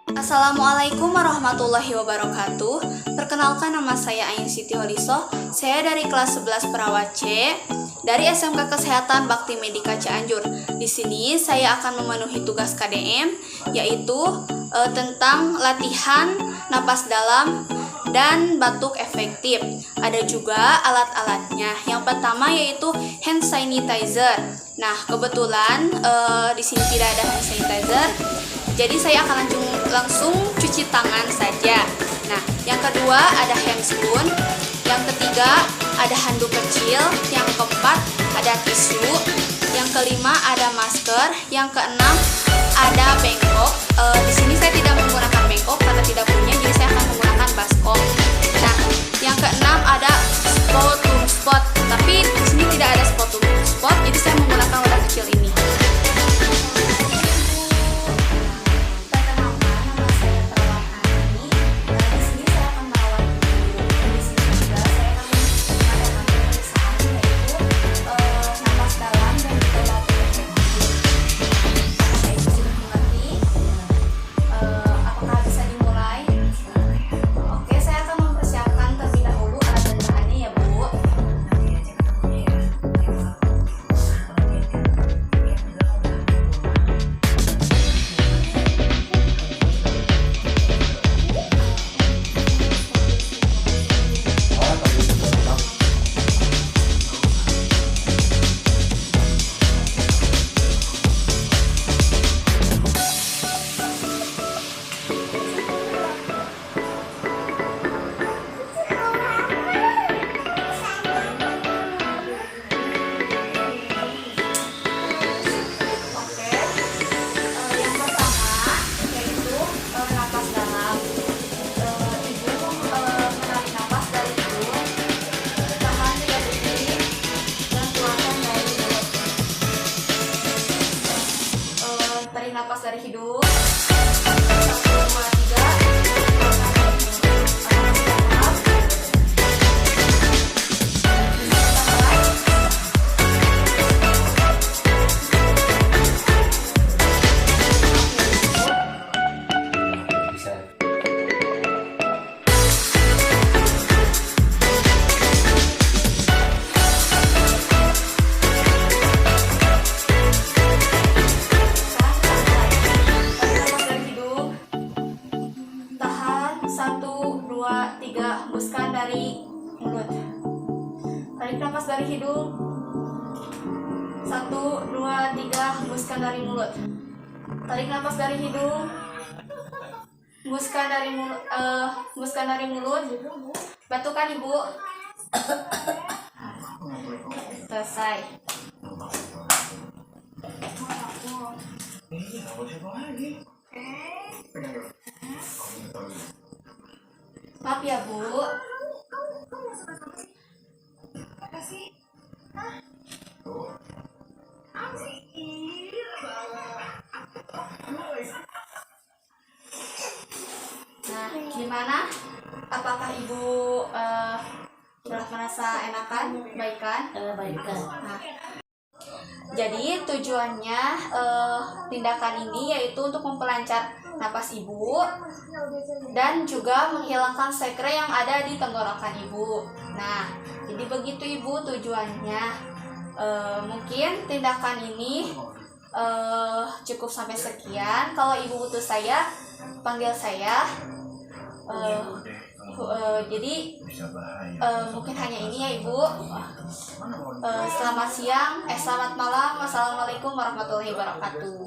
Assalamualaikum warahmatullahi wabarakatuh. Perkenalkan, nama saya Ain Siti Holiso. Saya dari kelas 11 Perawat C dari SMK Kesehatan Bakti Medika Cianjur. Di sini saya akan memenuhi tugas KDM, yaitu tentang latihan napas dalam dan batuk efektif. Ada juga alat-alatnya. Yang pertama yaitu hand sanitizer. Nah, kebetulan di sini tidak ada hand sanitizer, jadi saya akan langsung cuci tangan saja. Nah, yang kedua ada hand spoon. Yang ketiga ada handuk kecil. Yang keempat ada tisu. Yang kelima ada masker. Yang keenam ada bengkok. Di sini saya tidak menggunakan bengkok karena tidak punya, jadi saya akan menggunakan baskom. Nah, yang keenam ada spotum spot. Tapi di sini tidak ada spotum spot, jadi saya menggunakan wadah kecil ini. Tarik napas dari hidung. 1, 2, 3. Hembuskan dari mulut. Tarik nafas dari hidung. 1, 2, 3. Hembuskan dari mulut. Tarik nafas dari hidung. Hembuskan dari mulut. Hembuskan dari mulut. Batukan, Ibu. Selesai. Maaf ya, Bu. Nah, gimana? Apakah Ibu sudah merasa enakan? Baikan? Baikan. Nah, jadi tujuannya tindakan ini yaitu untuk memperlancar napas Ibu dan juga menghilangkan sekre yang ada di tenggorokan Ibu. Nah, jadi begitu Ibu tujuannya. Mungkin tindakan ini cukup sampai sekian. Kalau Ibu butuh saya, panggil saya. Jadi mungkin hanya ini ya Ibu. Selamat siang, selamat malam. Wassalamualaikum warahmatullahi wabarakatuh.